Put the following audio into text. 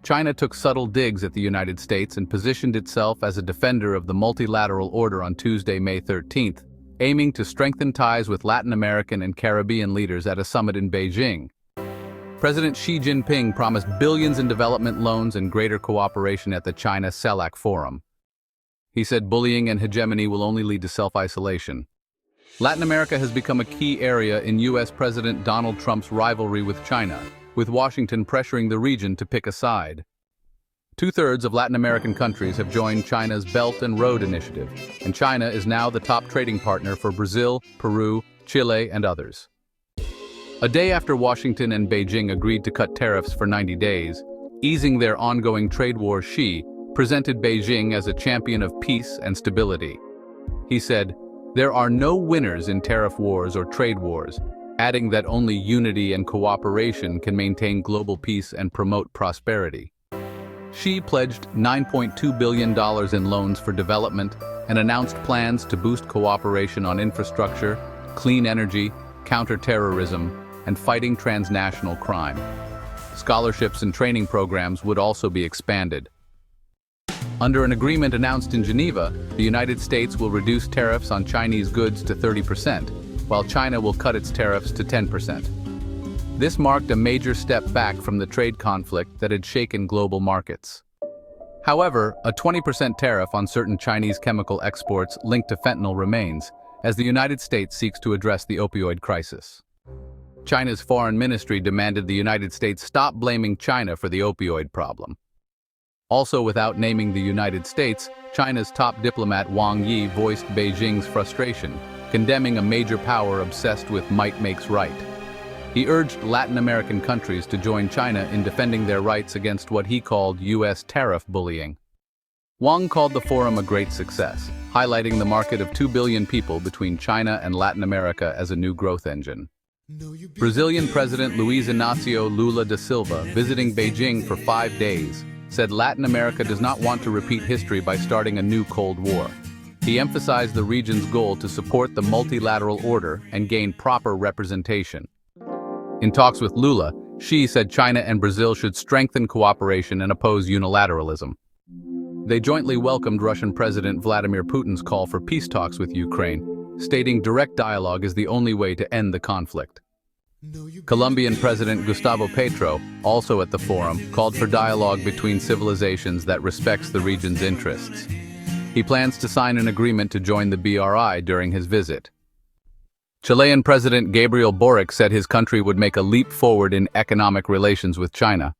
China took subtle digs at the United States and positioned itself as a defender of the multilateral order on Tuesday, May 13th, aiming to strengthen ties with Latin American and Caribbean leaders at a summit in Beijing. President Xi Jinping promised billions in development loans and greater cooperation at the China-CELAC Forum. He said bullying and hegemony will only lead to self-isolation. Latin America has become a key area in U.S. President Donald Trump's rivalry with China, with Washington pressuring the region to pick a side. Two-thirds of Latin American countries have joined China's Belt and Road Initiative, and China is now the top trading partner for Brazil, Peru, Chile, and others. A day after Washington and Beijing agreed to cut tariffs for 90 days, easing their ongoing trade war, Xi presented Beijing as a champion of peace and stability. He said, "There are no winners in tariff wars or trade wars," adding that only unity and cooperation can maintain global peace and promote prosperity. Xi pledged $9.2 billion in loans for development and announced plans to boost cooperation on infrastructure, clean energy, counter-terrorism, and fighting transnational crime. Scholarships and training programs would also be expanded. Under an agreement announced in Geneva, the United States will reduce tariffs on Chinese goods to 30%, while China will cut its tariffs to 10%. This marked a major step back from the trade conflict that had shaken global markets. However, a 20% tariff on certain Chinese chemical exports linked to fentanyl remains, as the United States seeks to address the opioid crisis. China's foreign ministry demanded the United States stop blaming China for the opioid problem. Also, without naming the United States, China's top diplomat Wang Yi voiced Beijing's frustration, condemning a major power obsessed with might makes right. He urged Latin American countries to join China in defending their rights against what he called U.S. tariff bullying. Wang called the forum a great success, highlighting the market of 2 billion people between China and Latin America as a new growth engine. Brazilian President Luiz Inácio Lula da Silva, visiting Beijing for 5 days, said Latin America does not want to repeat history by starting a new Cold War. He emphasized the region's goal to support the multilateral order and gain proper representation. In talks with Lula, Xi said China and Brazil should strengthen cooperation and oppose unilateralism. They jointly welcomed Russian President Vladimir Putin's call for peace talks with Ukraine, stating direct dialogue is the only way to end the conflict. Colombian President Gustavo Petro, also at the forum, called for dialogue between civilizations that respects the region's interests. He plans to sign an agreement to join the BRI during his visit. Chilean President Gabriel Boric said his country would make a leap forward in economic relations with China.